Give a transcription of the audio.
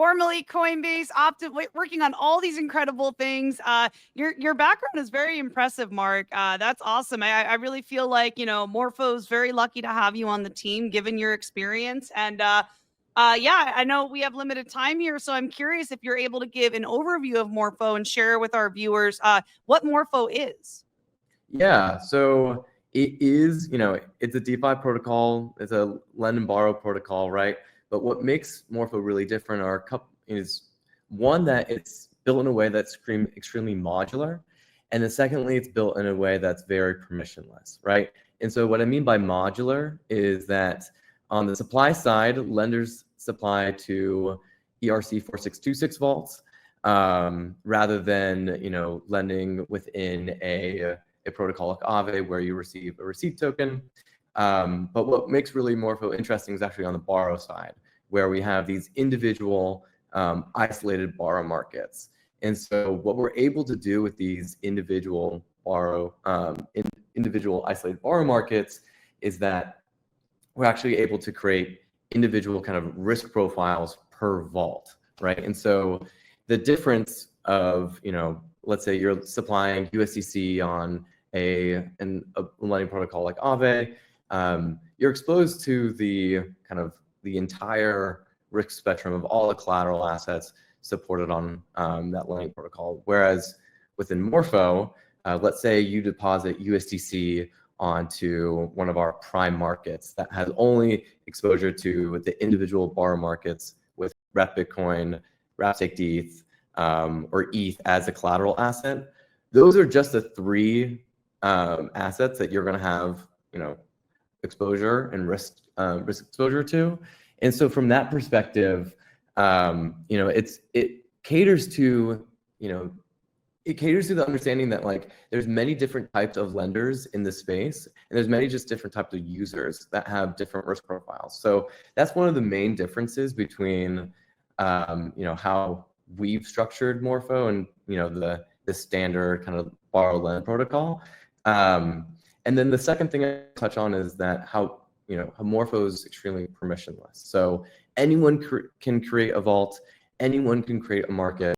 formerly Coinbase, working on all these incredible things. Your background is very impressive, Mark. That's awesome. I really feel like, Morpho's very lucky to have you on the team, given your experience. And yeah, I know we have limited time here, so I'm curious if you're able to give an overview of Morpho and share with our viewers what Morpho is. Yeah, so it is, it's a DeFi protocol. It's a lend and borrow protocol, right? But what makes Morpho really different is one, that it's built in a way that's extremely modular, and then secondly, it's built in a way that's very permissionless, right? And so what I mean by modular is that on the supply side, lenders supply to ERC-4626 vaults rather than lending within a protocol like Aave where you receive a receipt token. But what makes really Morpho interesting is actually on the borrow side, where we have these individual isolated borrow markets. And so what we're able to do with these individual isolated borrow markets is that we're actually able to create individual kind of risk profiles per vault, right? And so the difference of, let's say you're supplying USDC on a lending protocol like Aave, you're exposed to the entire risk spectrum of all the collateral assets supported on that lending protocol. Whereas within Morpho, let's say you deposit USDC onto one of our prime markets that has only exposure to the individual borrow markets with Rep Bitcoin, Rapstaked ETH, or ETH as a collateral asset. Those are just the three assets that you're going to have, exposure and risk exposure to. And so from that perspective, it caters to the understanding that there's many different types of lenders in this space, and there's many just different types of users that have different risk profiles. So that's one of the main differences between how we've structured Morpho and the standard kind of borrow lend protocol. And then the second thing I touch on is that how Morpho is extremely permissionless. So anyone can create a vault, anyone can create a market.